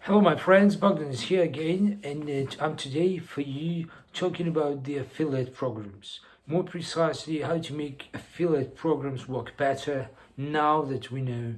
Hello, my friends. Bogdan is here again, and I'm today for you talking about the affiliate programs. More precisely, how to make affiliate programs work better now that we know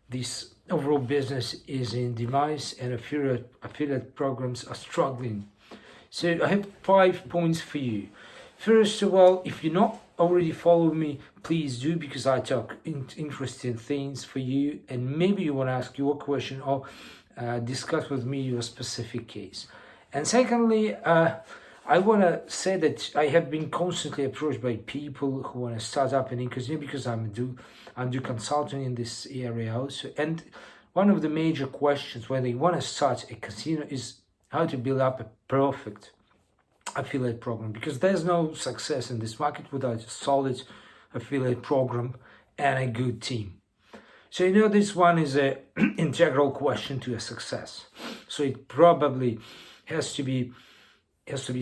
this overall business is in demise and affiliate programs are struggling. So I have 5 points for you. First of all, if you're not already following me, please do, because I talk interesting things for you, and maybe you want to ask your question or discuss with me your specific case. And secondly, I want to say that I have been constantly approached by people who want to start up an casino because I'm do consulting in this area also. And one of the major questions when they want to start a casino is how to build up a perfect affiliate program, because there's no success in this market without a solid affiliate program and a good team. So this one is a integral question to a success. So it probably has to be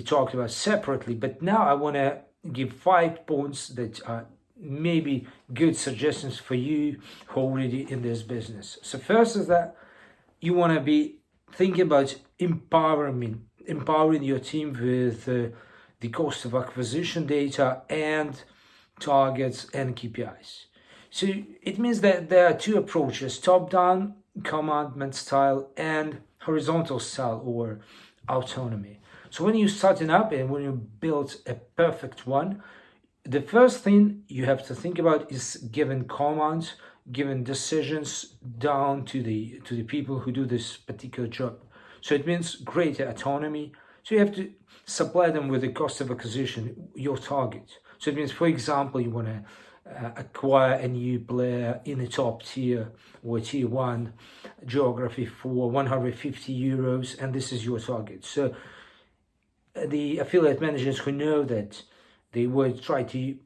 talked about separately. But now I want to give 5 points that are maybe good suggestions for you who are already in this business. So first is that you want to be thinking about empowering your team with the cost of acquisition data and targets and KPIs. So it means that there are two approaches: top-down commandment style and horizontal style or autonomy. So when you're starting up and when you build a perfect one, the first thing you have to think about is giving commands, giving decisions down to the people who do this particular job. So it means greater autonomy. So you have to supply them with the cost of acquisition, your target. So it means, for example, you want to acquire a new player in a top tier or tier one geography for 150 euros, and this is your target. So the affiliate managers who know that, they will try to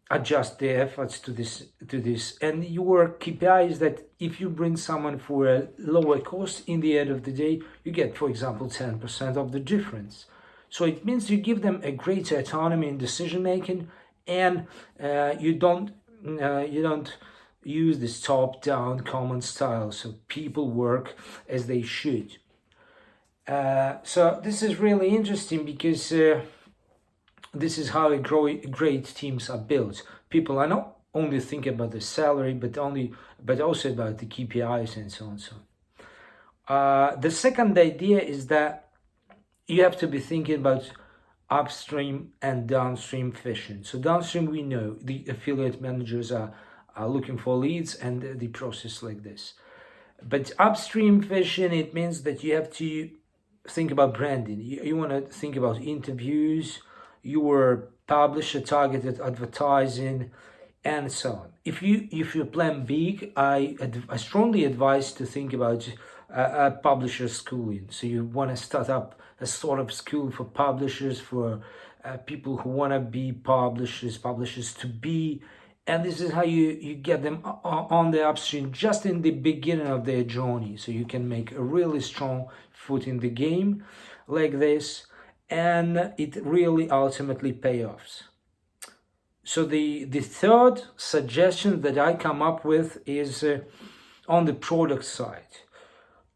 adjust their efforts to this. And your KPI is that if you bring someone for a lower cost, in the end of the day, you get, for example, 10% of the difference. So it means you give them a greater autonomy in decision making, and you don't use this top-down command style. So people work as they should. So this is really interesting because this is how great teams are built. People are not only thinking about the salary, but also about the KPIs and so on. The second idea is that you have to be thinking about upstream and downstream fishing. So downstream, we know the affiliate managers are looking for leads and the process like this. But upstream fishing, it means that you have to think about branding. You want to think about interviews, your publisher targeted advertising, and so on. If you plan big, I strongly advise to think about a publisher schooling. So you want to start up a sort of school for publishers, for people who want to be publishers to be, and this is how you get them on the upstream just in the beginning of their journey, so you can make a really strong foot in the game like this, and it really ultimately pays off. So the third suggestion that I come up with is on the product side.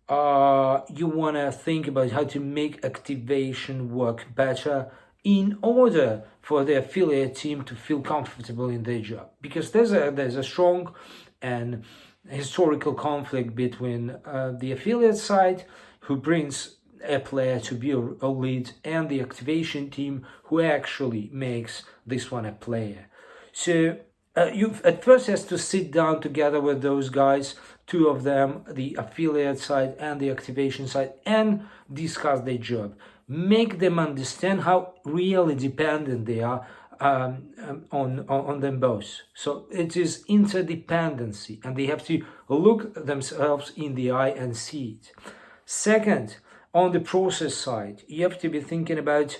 You want to think about how to make activation work better in order for the affiliate team to feel comfortable in their job, because there's a strong and historical conflict between the affiliate side, who brings a player to be a lead, and the activation team who actually makes this one a player. So you at first has to sit down together with those guys, two of them, the affiliate side and the activation side, and discuss their job. Make them understand how really dependent they are on them both. So it is interdependency, and they have to look themselves in the eye and see it. Second, on the process side, you have to be thinking about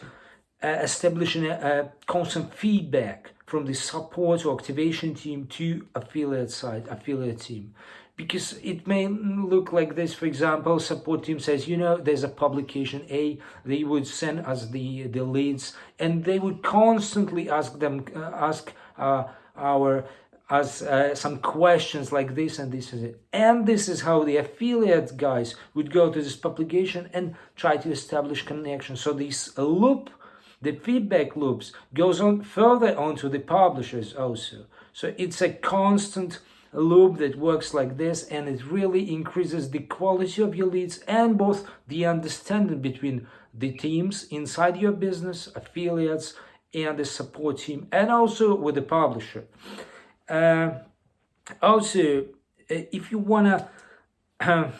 establishing a constant feedback from the support or activation team to affiliate team. Because it may look like this. For example, support team says, there's a publication A, they would send us the leads, and they would constantly ask our us some questions like this, and this is it. And this is how the affiliate guys would go to this publication and try to establish connections. So this loop, the feedback loops, goes on further onto the publishers also. So it's a constant loop that works like this, and it really increases the quality of your leads and both the understanding between the teams inside your business, affiliates, and the support team, and also with the publisher. Also, if you want to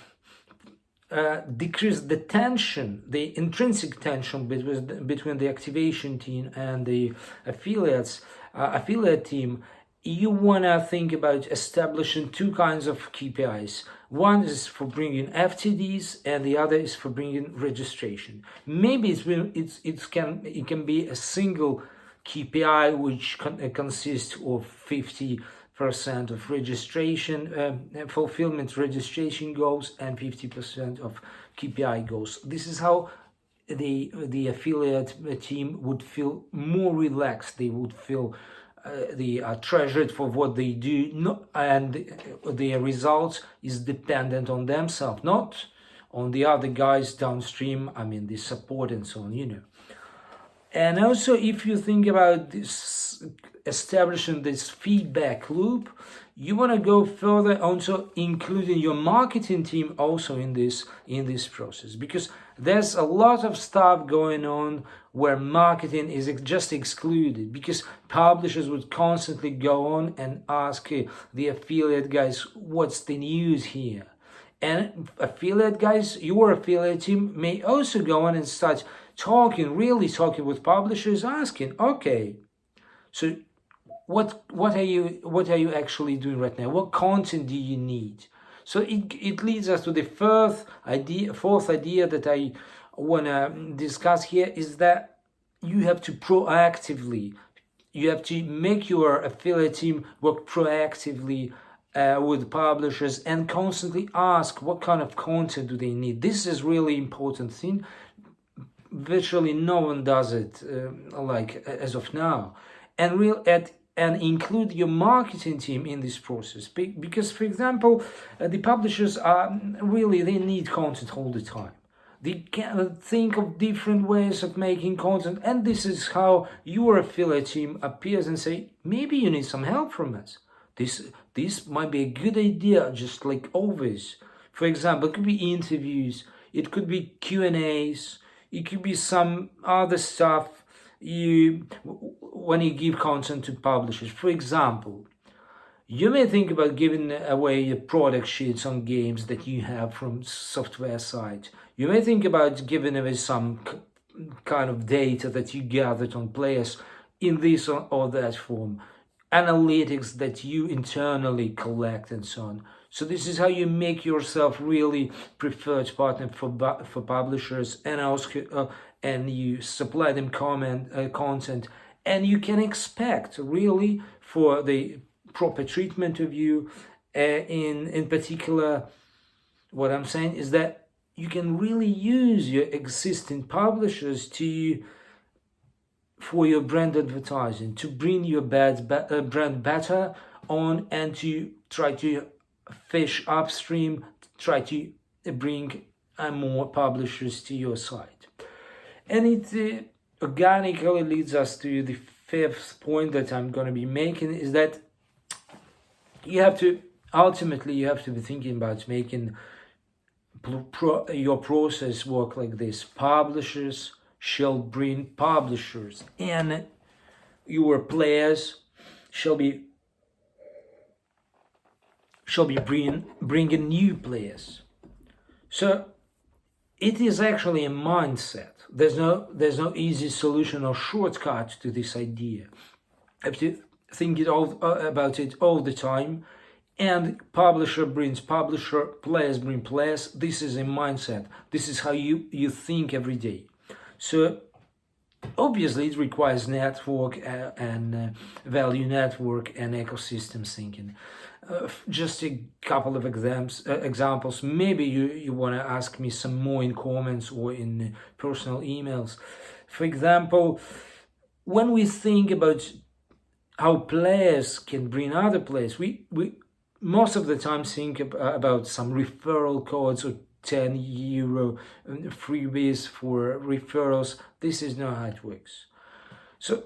decrease the tension, the intrinsic tension between the activation team and the affiliate team, you want to think about establishing two kinds of KPIs. One is for bringing FTDs, and the other is for bringing registration. Maybe it can be a single KPI which consists of 50% of registration fulfillment registration goals and 50% of KPI goals. This is how the affiliate team would feel more relaxed. They would feel they are treasured for what they do, and their results is dependent on themselves, not on the other guys downstream. I mean, the support and so on, And also, if you think about this, establishing this feedback loop, you want to go further, also including your marketing team also in this process, because there's a lot of stuff going on where marketing is just excluded, because publishers would constantly go on and ask the affiliate guys, what's the news here? And affiliate guys, your affiliate team may also go on and start really talking with publishers, asking, okay, so what are you actually doing right now? What content do you need? So it leads us to the fourth idea that I want to discuss here, is that you have to make your affiliate team work proactively with publishers and constantly ask what kind of content do they need. This is really important thing. Virtually no one does it as of now, and include your marketing team in this process, because, for example, the publishers they need content all the time. They can think of different ways of making content, and this is how your affiliate team appears and say, maybe you need some help from us. This might be a good idea, just like always. For example, it could be interviews, it could be Q&As, it could be some other stuff when you give content to publishers. For example, you may think about giving away your product sheets on games that you have from software side. You may think about giving away some kind of data that you gathered on players in this or that form, analytics that you internally collect, and so on. So this is how you make yourself really preferred partner for publishers, and also and you supply them content, and you can expect really for the proper treatment of you. In particular, what I'm saying is that you can really use your existing publishers for your brand advertising, to bring your brand better on, and to try to fish upstream, try to bring more publishers to your site. And it organically leads us to the fifth point that I'm going to be making, is that you have to be thinking about making your process work like this. Publishers shall bring publishers, and your players shall be bringing new players. So it is actually a mindset. There's no easy solution or shortcut to this idea. You have to think about it all the time. And publisher brings publisher, players bring players. This is a mindset. This is how you think every day. So obviously it requires network and value network and ecosystem thinking. Just a couple of examples. Maybe you want to ask me some more in comments or in personal emails. For example, when we think about how players can bring other players. We most of the time think about some referral codes or €10 freebies for referrals. This is not how it works. So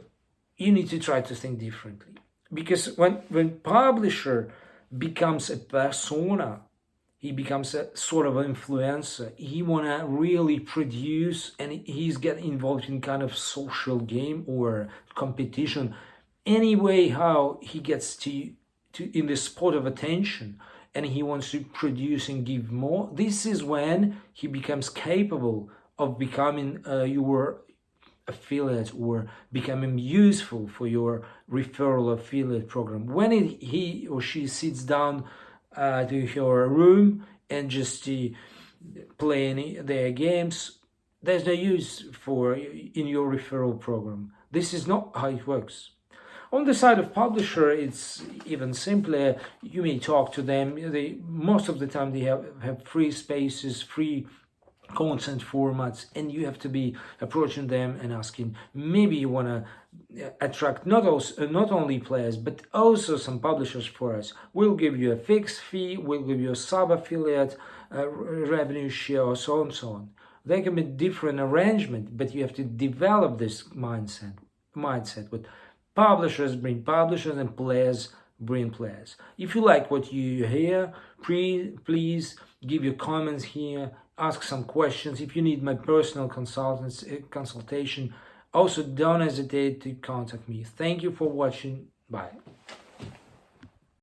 you need to try to think differently, because when publisher becomes a persona, he becomes a sort of influencer. He wanna really produce, and he's get involved in kind of social game or competition. Anyway, how he gets to in the spot of attention, and he wants to produce and give more. This is when he becomes capable of becoming your affiliate or becoming useful for your referral affiliate program. When he or she sits down to her room and just play their games, there's no use for in your referral program. This is not how it works. On the side of publisher, it's even simpler. You may talk to them. Most of the time they have free spaces, free content formats, and you have to be approaching them and asking, maybe you want to attract not only players but also some publishers for us. We'll give you a fixed fee, we'll give you a sub-affiliate revenue share, or so on and so on. There can be different arrangement, but you have to develop this mindset. But publishers bring publishers and players bring players. If you like what you hear, please give your comments here, ask some questions. If you need my personal consultation, also don't hesitate to contact me. Thank you for watching. Bye.